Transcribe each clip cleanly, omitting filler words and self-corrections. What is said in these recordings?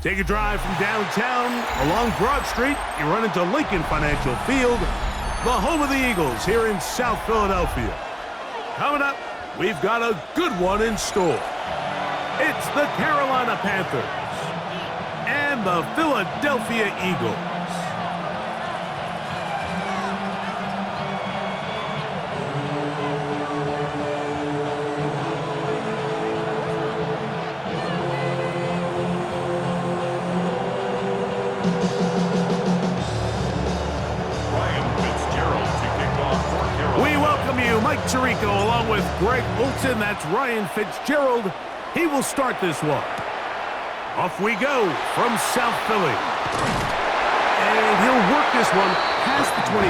Take a drive from downtown along Broad Street. You run into Lincoln Financial Field, the home of the Eagles here in South Philadelphia. Coming up, we've got a good one in store. It's the Carolina Panthers and the Philadelphia Eagles. Mike Tirico along with Greg Olson. That's Ryan Fitzgerald. He will start this one. Off we go from South Philly. And he'll work this one past the 25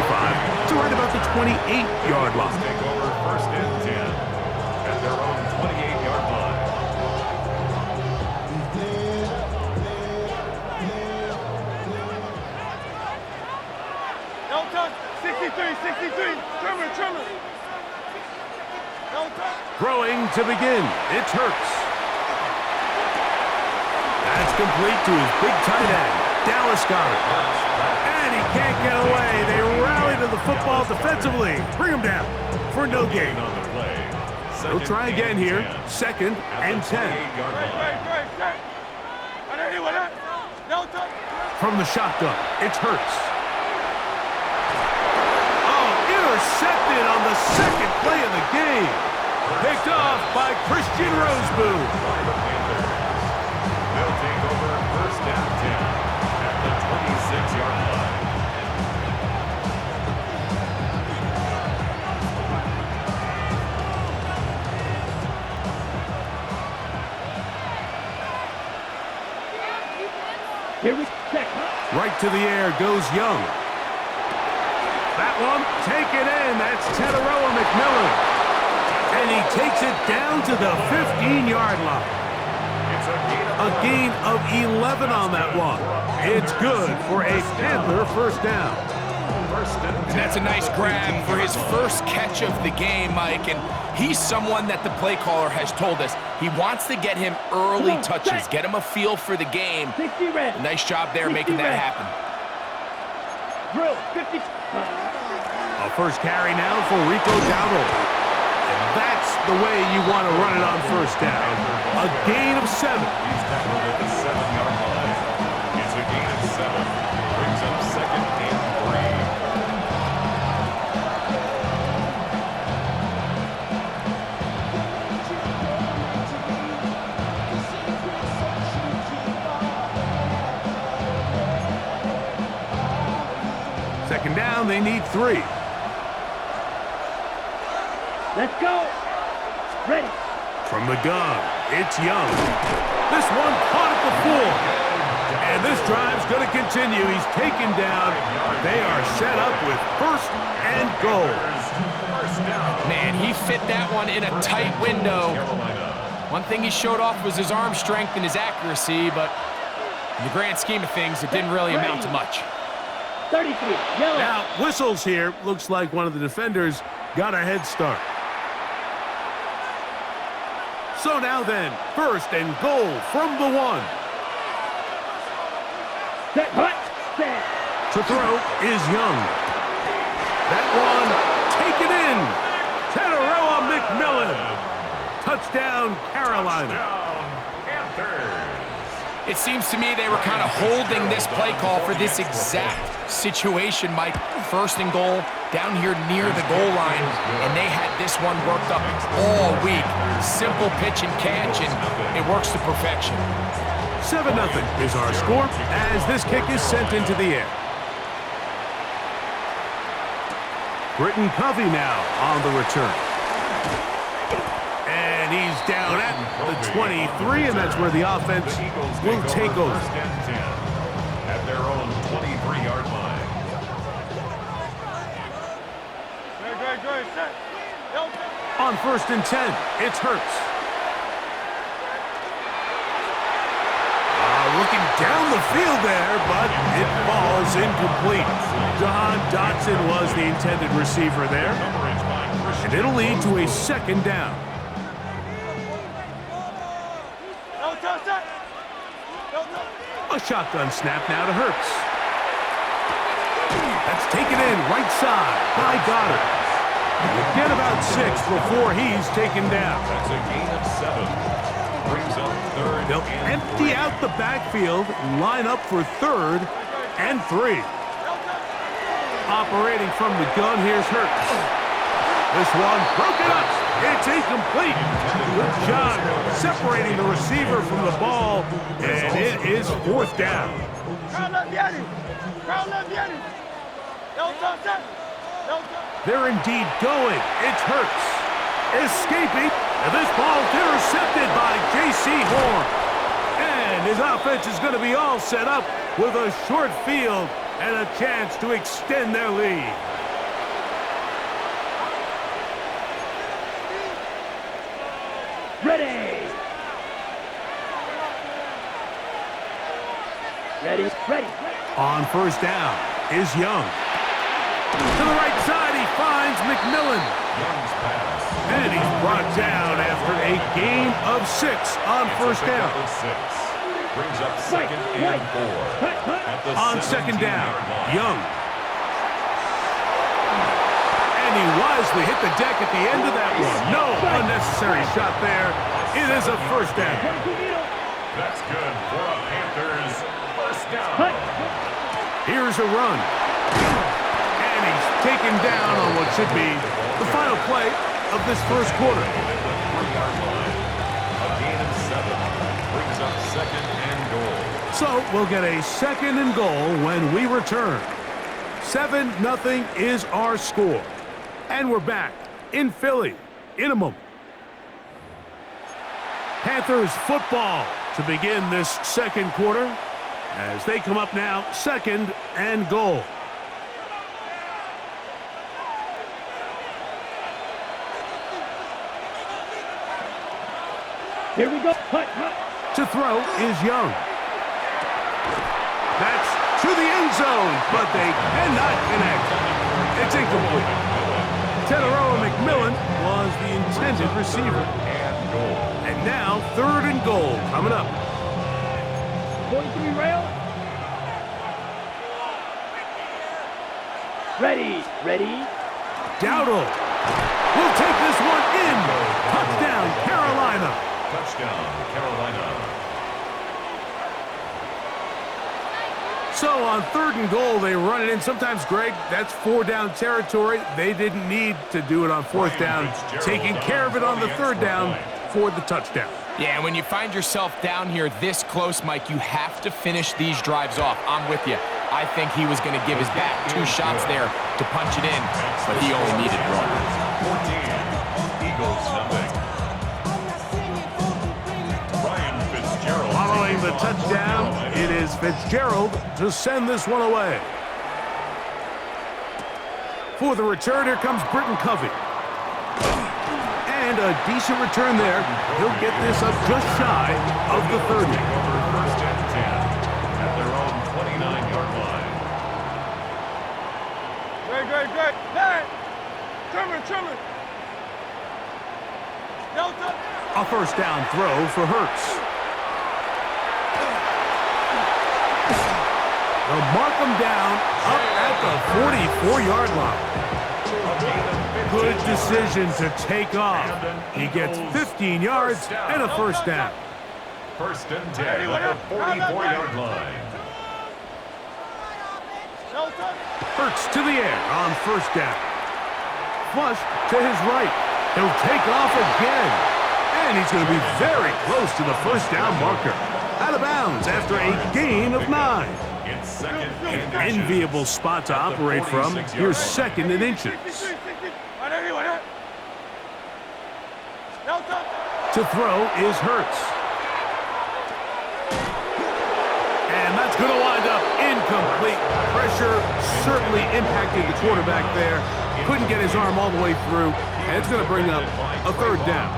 to right about the 28-yard line. Take over first and 10 at their own 28-yard line. No touch. 63. Trimmer. Throwing to begin. It's Hurts. That's complete to his big tight end, Dallas Goedert. And he can't get away. They rally to the football defensively. Bring him down for no gain. They'll try again here. Second and 10. From the shotgun, it's Hurts. Intercepted on the second play of the game. Picked off by Christian Roseboom. They'll take over first and 10 at the 26-yard line. Here we check. Right to the air goes Young. That one, taken in. That's Tedderoa McMillan. And he takes it down to the 15-yard line. A gain of 11 on that one. It's good for a Panther first down. And that's a nice grab for his first catch of the game, Mike. And he's someone that the play caller has told us he wants to get him early touches, get him a feel for the game. Nice job there making that happen. Drill, 50. A first carry now for Rico Dowdle. And that's the way you want to run it on first down. A gain of 7. He's tackled at the 7-yard line. It's a gain of 7. Brings up second and 3. Second down, they need 3. Let's go. Ready. From the gun, it's Young. This one caught at the 4. And this drive's going to continue. He's taken down. They are set up with first and goal. Man, he fit that one in a tight window. One thing he showed off was his arm strength and his accuracy, but in the grand scheme of things, it didn't really amount to much. 33. Yellow. Now, whistles here. Looks like one of the defenders got a head start. So now then, first and goal from the 1. Set, hut, set. To throw is Young. That one taken in. Tedderoa McMillan. Touchdown, Carolina. It seems to me they were kind of holding this play call for this exact situation, Mike. First and goal, down here near the goal line, and they had this one worked up all week. Simple pitch and catch, and it works to perfection. 7-0 is our score as this kick is sent into the air. Britton Covey now on the return. And he's down at the 23, and that's where the offense will take over. First and 10 at their own 23-yard line. Great. Set. On first and 10, it's Hurts. Looking down the field there, but it falls incomplete. John Dotson was the intended receiver there, and it'll lead to a second down. A shotgun snap now to Hurts. That's taken in right side by Goddard. We'll get about 6 before he's taken down. That's a gain of 7. Brings up third. They'll empty out the backfield, line up for 3rd and 3. Operating from the gun, here's Hurts. This one broken up. It's incomplete. Good job separating the receiver from the ball, and it is 4th down. They're indeed going. It's Hurts. Escaping. And this ball's intercepted by J.C. Horn. And his offense is going to be all set up with a short field and a chance to extend their lead. Ready. Ready. On 1st down is Young. To the right side, he finds McMillan. Young's pass. And he's brought down after a gain of 6 on 1st down. 6. Brings up 2nd and 4. At the On 2nd down, 17-yard line. Young. And he wisely hit the deck at the end of that one. No unnecessary shot there. It is a 1st down. That's good for a Panthers 1st down. Here's a run. And he's taken down on what should be the final play of this 1st quarter. 3-yard line. A gain of 7. Brings up 2nd and goal. So we'll get a 2nd and goal when we return. 7-0 is our score. And we're back in Philly in a moment. Panthers football to begin this 2nd quarter as they come up now 2nd and goal. Here we go. To throw is Young. That's to the end zone, but they cannot connect. It's incomplete. Teteroa McMillan was the intended receiver. And goal. And now 3rd and goal coming up. 43 rail. Ready. Dowdle will take this one in. Touchdown, Carolina. Touchdown, Carolina. So on 3rd and goal, they run it in. Sometimes, Greg, that's 4-down territory. They didn't need to do it on 4th down. Taking care of it on the 3rd down for the touchdown. Yeah, and when you find yourself down here this close, Mike, you have to finish these drives off. I'm with you. I think he was going to give his back 2 shots there to punch it in, but he only needed 1. 14. Eagles nothing. Ryan Fitzgerald. Following the touchdown, it is Fitzgerald to send this one away. For the return, here comes Britton Covey. And a decent return there. He'll get this up just shy of the 30. Over 1st and 10 at their own 29-yard line. Great. Hey! Trimmer. Delta. A 1st down throw for Hurts. They'll mark him down up at the 44-yard line. Good decision to take off. He gets 15 yards and a 1st down. 1st and 10 at the 44-yard line. Hurts to the air on 1st down. Flush to his right. He'll take off again. And he's going to be very close to the 1st down marker. Out of bounds after a gain of 9. It's 2nd and Enviable spot to operate from. Here's 2nd and inches. To throw is Hurts. And that's going to wind up incomplete. Pressure certainly impacted the quarterback there. Couldn't get his arm all the way through. And it's going to bring up a 3rd down.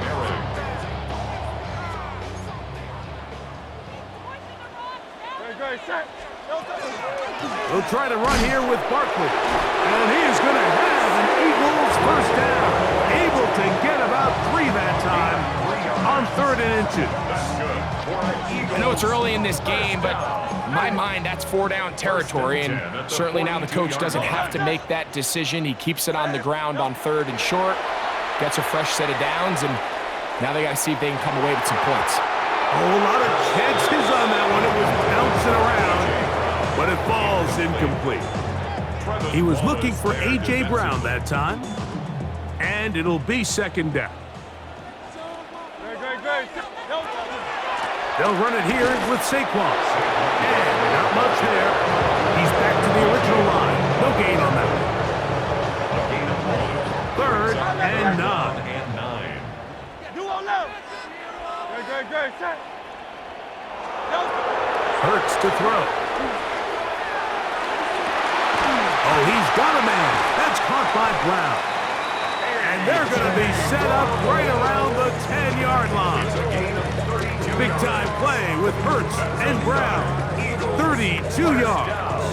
We'll try to run here with Barkley. And he is going to have an Eagles 1st down. Able to get about 3 that time on on 3rd and inches. That's good. For an Eagles. I know it's early in this game, but in my mind, that's 4-down territory, and certainly now the coach doesn't have to make that decision. He keeps it on the ground on 3rd and short, gets a fresh set of downs, and now they got to see if they can come away with some points. Oh, a lot of chances on that one. It was bouncing around, but it falls incomplete. He was looking for A.J. Brown that time, and it'll be 2nd down. They'll run it here with Saquon. And not much there. He's back to the original line. No gain on that one. 3rd and 9. Hurts to throw. Oh, he's got a man. That's caught by Brown. And they're going to be set up right around the 10-yard line. Big-time play with Hurts and Brown. 32 yards.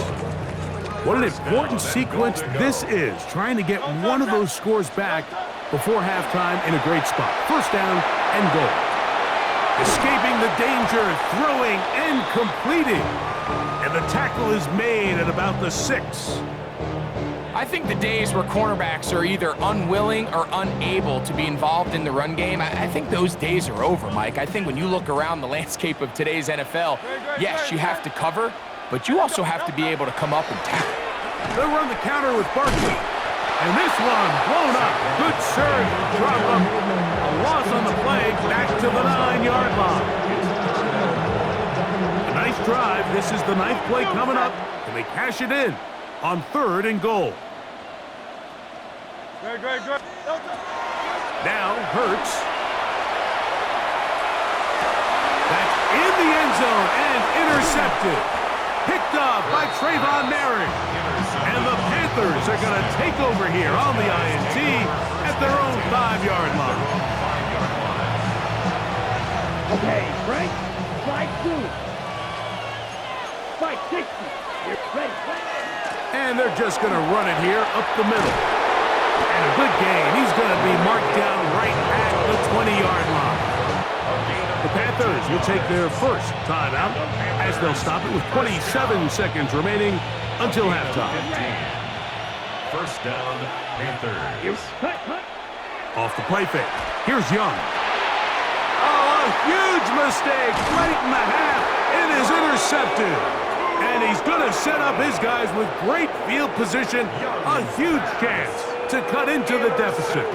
What an important sequence this is, trying to get one of those scores back before halftime in a great spot. 1st down and goal. Escaping the danger, throwing and completing. And the tackle is made at about the 6. I think the days where cornerbacks are either unwilling or unable to be involved in the run game, I think those days are over, Mike. I think when you look around the landscape of today's NFL, yes, you have to cover, but you also have to be able to come up and tackle. They'll run the counter with Barkley. And this one blown up. Good surge, drop up. A loss on the play, back to the 9-yard line. A nice drive. This is the 9th play coming up, and they cash it in on 3rd and goal. Now Hurts. That's in the end zone and intercepted. Picked off by Trayvon Merrick. And the Panthers are going to take over here on the INT at their own 5-yard line. Okay, Frank. 5-2. 5-60. You're ready. And they're just going to run it here up the middle. And a good gain. He's going to be marked down right at the 20-yard line. The Panthers will take their first timeout as they'll stop it with 27 seconds remaining until halftime. 1st down, Panthers. Off the play fake. Here's Young. Oh, a huge mistake late in the half. It is intercepted. And he's going to set up his guys with great field position. A huge chance to cut into the deficit.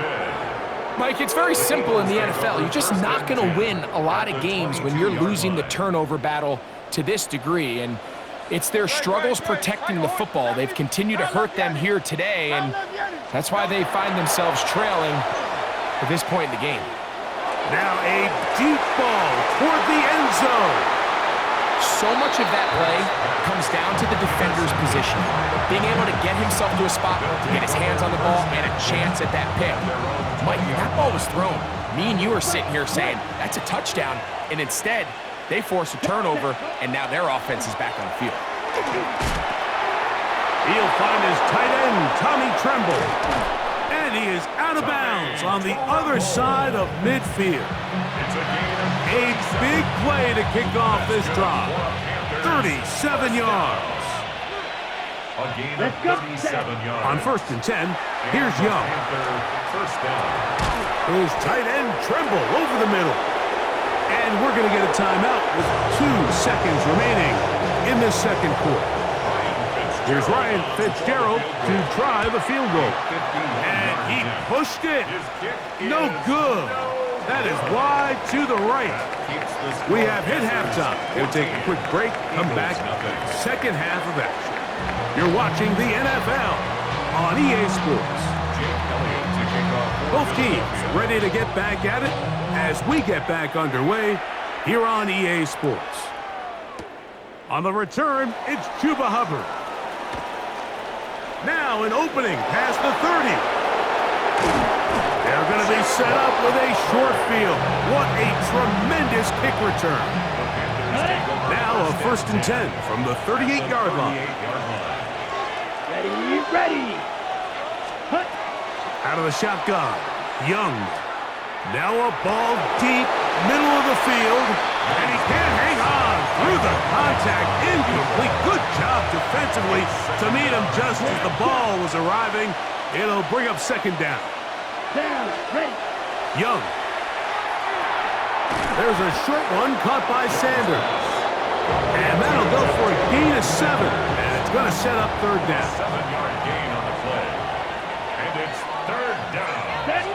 Mike, it's very simple in the NFL. You're just not going to win a lot of games when you're losing the turnover battle to this degree. And it's their struggles protecting the football. They've continued to hurt them here today, and that's why they find themselves trailing at this point in the game. Now a deep ball toward the end zone. So much of that play comes down to the defender's position. Being able to get himself to a spot, to get his hands on the ball, and a chance at that pick. Mike, when that ball was thrown, me and you are sitting here saying, that's a touchdown, and instead, they force a turnover, and now their offense is back on the field. He'll find his tight end, Tommy Tremble. And he is out of bounds on the other side of midfield. A big play to kick off this drive. 37 yards. A gain of 37 yards. On 1st and 10, here's Young. 1st down. His tight end Tremble over the middle. And we're going to get a timeout with 2 seconds remaining in this 2nd quarter. Here's Ryan Fitzgerald to try the field goal. And he pushed it. No good. That is wide to the right. We have hit halftime. We'll take a quick break, come back, 2nd half of action. You're watching the NFL on EA Sports. Both teams ready to get back at it as we get back underway here on EA Sports. On the return, it's Chuba Hubbard. Now an opening past the 30. They're going to be set up with a short field. What a tremendous kick return. Now a 1st and 10 from the 38-yard line. Ready. Out of the shotgun, Young. Now a ball deep, middle of the field, and he can't hang on through the contact. Incomplete. Good job defensively to meet him just as the ball was arriving. It'll bring up second down. Down, ready. Young. There's a short one caught by Sanders. And that'll go for a gain of 7. And it's going to set up third down. 7-yard gain on the play. And it's third down. Set.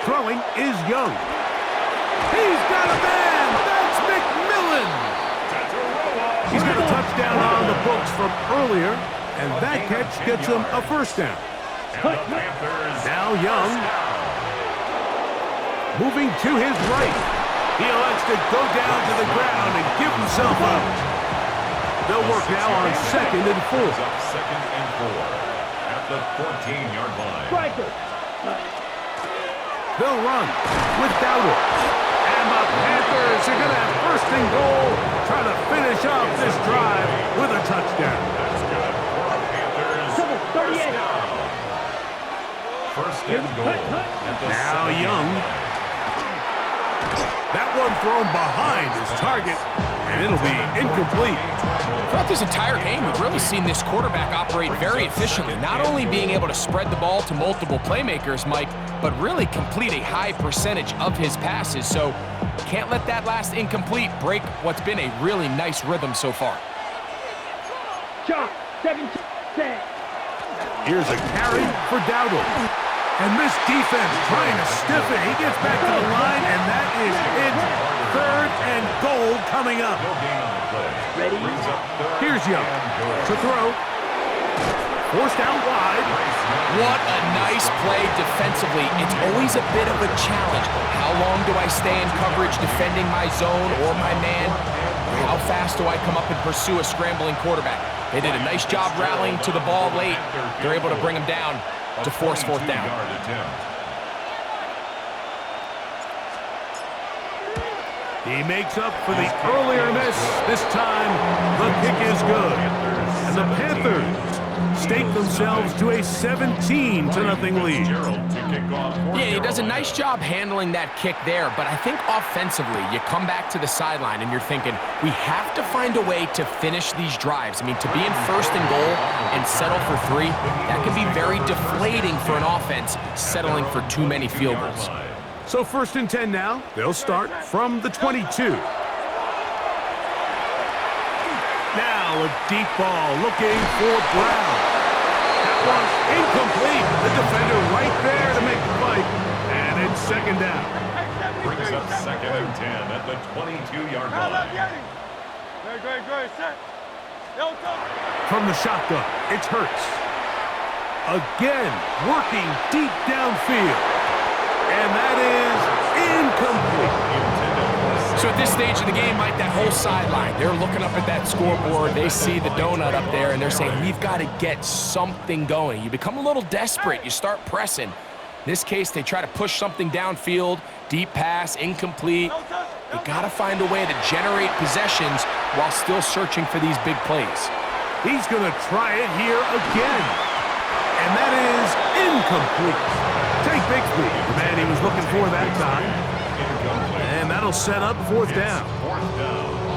Throwing is Young. He's got a man. That's McMillan. He's got a touchdown on the books from earlier, and that catch gets him a first down. Now Young. Moving to his right. He elects to go down to the ground and give himself up. They'll work now on 2nd and 4. Up 2nd and 4 at the 14-yard line. Striker. They'll run with Dowdle. And the Panthers are going to have first and goal, trying to finish off this drive with a touchdown. That's good for the Panthers. Double 38. First and goal at the Now 7-yard Young. line. That one thrown behind his target, and it'll be incomplete. Throughout this entire game, we've really seen this quarterback operate very efficiently, not only being able to spread the ball to multiple playmakers, Mike, but really complete a high percentage of his passes. So can't let that last incomplete break what's been a really nice rhythm so far. Chop. 17. Here's a carry for Dowdle. And this defense trying to stiff it. He gets back to the line, and that is it. Third and goal coming up. No gain on the play. Ready. Brings up third Here's Young and goal. to throw. Forced out wide. What a nice play defensively. It's always a bit of a challenge. How long do I stay in coverage defending my zone or my man? How fast do I come up and pursue a scrambling quarterback? They did a nice job rallying to the ball late. They're able to bring him down to force fourth down. He makes up for the earlier miss. This time, the kick is good. And the Panthers stake themselves to a 17-0 lead. Yeah, he does a nice job handling that kick there, but I think offensively, you come back to the sideline and you're thinking, we have to find a way to finish these drives. I mean, to be in first and goal and settle for 3, that can be very deflating for an offense settling for too many field goals. So first and 10 now. They'll start from the 22. Now a deep ball looking for Brown. That one's incomplete. The defender right there to make the fight. And it's second down. Brings up 2nd and 10 at the 22-yard line. From the shotgun, it's Hurts. Again, working deep downfield. And that is incomplete. So at this stage of the game, Mike, that whole sideline, they're looking up at that scoreboard. They see the donut up there, and they're saying, we've got to get something going. You become a little desperate. You start pressing. In this case, they try to push something downfield, deep pass, incomplete. They got to find a way to generate possessions while still searching for these big plays. He's going to try it here again. And that is incomplete. Take Bixby, the man he was looking for that time. And that'll set up fourth down.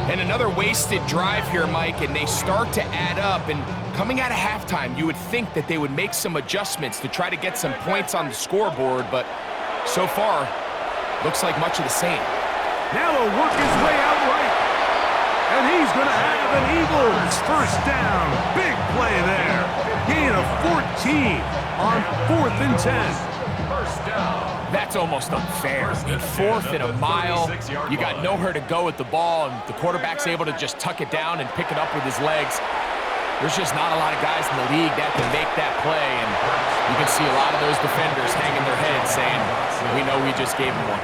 And another wasted drive here, Mike, and they start to add up. And coming out of halftime, you would think that they would make some adjustments to try to get some points on the scoreboard, but so far, looks like much of the same. Now he'll work his way out right. And he's going to have an Eagles first down. Big play there. Gain of 14 on 4th and 10. That's almost unfair. In 4th and a mile, you got nowhere to go with the ball, and the quarterback's able to just tuck it down and pick it up with his legs. There's just not a lot of guys in the league that can make that play, and you can see a lot of those defenders hanging their heads saying, we know we just gave him one.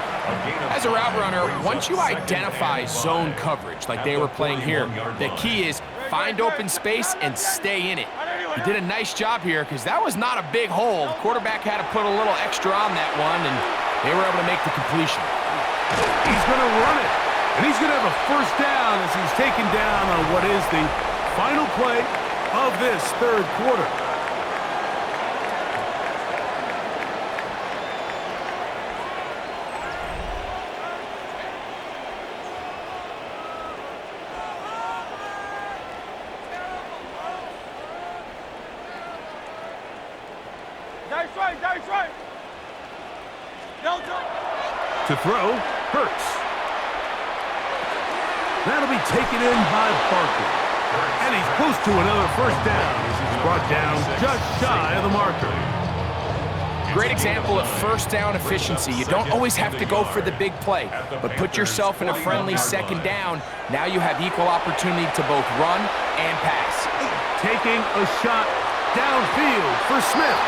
As a route runner, once you identify zone coverage like they were playing here, the key is find open space and stay in it. He did a nice job here because that was not a big hole. The quarterback had to put a little extra on that one, and they were able to make the completion. He's going to run it, and he's going to have a first down as he's taken down on what is the final play of this third quarter. right. Delta. To throw, Hurts. That'll be taken in by Barker. And he's close to another first down as he's brought down just shy of the marker. Great example of first down efficiency. You don't always have to go for the big play, but put yourself in a friendly second down. Now you have equal opportunity to both run and pass. Taking a shot downfield for Smith.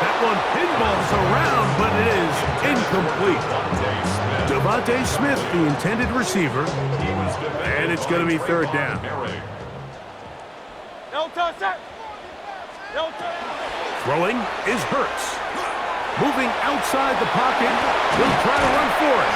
That one pinballs around, but it is incomplete. Devontae Smith, the intended receiver, and it's going to be third down. Throwing is Hurts. Moving outside the pocket, he'll try to run for it.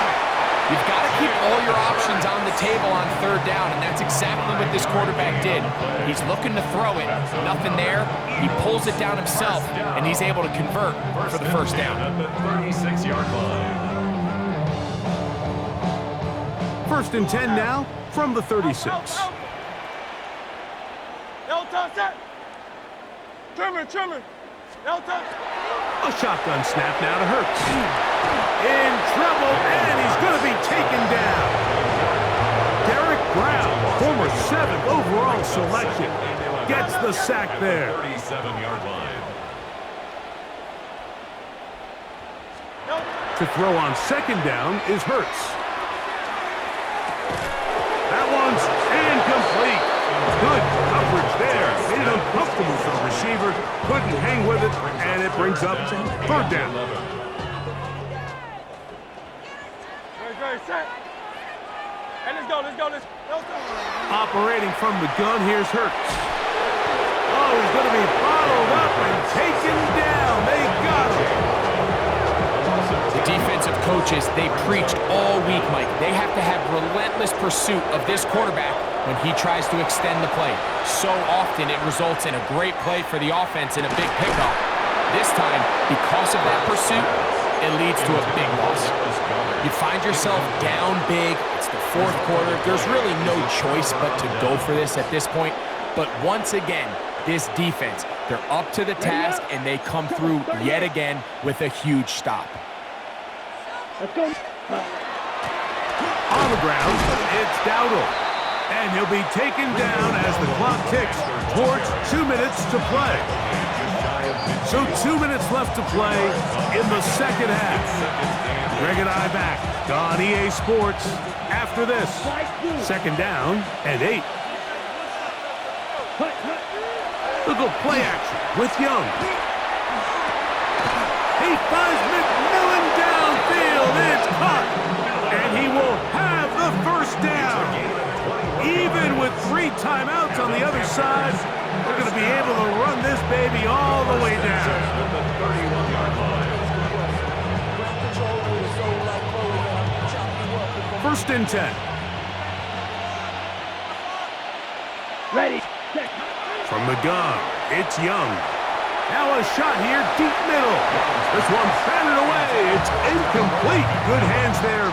You've got to keep all your options on the table on third down, and that's exactly what this quarterback did. He's looking to throw it, nothing there. He pulls it down himself, and he's able to convert for the first down. At the 36-yard line. First and 10 now from the 36. Trimmer. A shotgun snap now to Hurts. In trouble, and he's going to be taken down. Derek Brown, former 7th overall selection, gets the sack there. 37-yard line. To throw on second down is Hurts. That one's incomplete. Good coverage there. Made it uncomfortable for the receiver. Couldn't hang with it, and it brings up third down. Very set. And let's go. Operating from the gun, here's Hurts. Oh, he's going to be bottled up and taken down. They got him. The defensive coaches, they preached all week, Mike. They have to have relentless pursuit of this quarterback when he tries to extend the play. So often it results in a great play for the offense and a big pickup. This time, because of that pursuit, it leads to a big loss. You find yourself down big. It's the fourth quarter. There's really no choice but to go for this at this point. But once again, this defense, they're up to the task, and they come through yet again with a huge stop. Let's go. On the ground, it's Dowdle. And he'll be taken down as the clock ticks towards 2 minutes to play. So 2 minutes left to play in the second half. Greg and I back on EA Sports after this. Second down and 8. Look at play action with Young. He finds McMillan downfield. It's caught. And he will have the first down. Even with 3 timeouts on the other side, they're going to be able to run this baby all the way down. First and 10. Ready. From the gun, it's Young. Now a shot here, deep middle. This one batted away. It's incomplete. Good hands there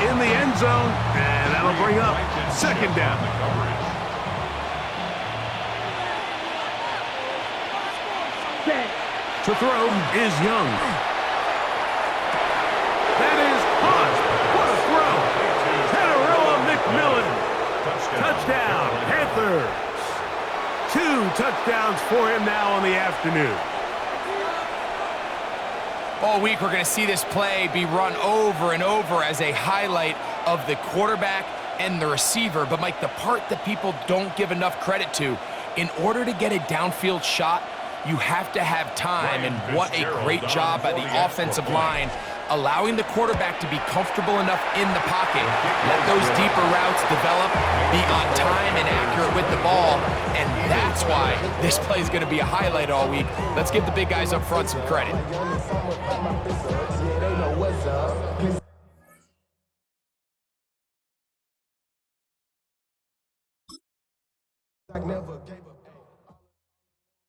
in the end zone, and that'll bring up second down. To throw is Young. That is caught. What a throw. Tenerella McMillan. Touchdown, Panthers. 2 touchdowns for him now on the afternoon. All week, we're going to see this play be run over and over as a highlight of the quarterback and the receiver. But, Mike, the part that people don't give enough credit to, in order to get a downfield shot, you have to have time. And what a great job by the offensive line, allowing the quarterback to be comfortable enough in the pocket, let those deeper routes develop, be on time and accurate with the ball, and that's why this play is going to be a highlight all week. Let's give the big guys up front some credit. I never gave up.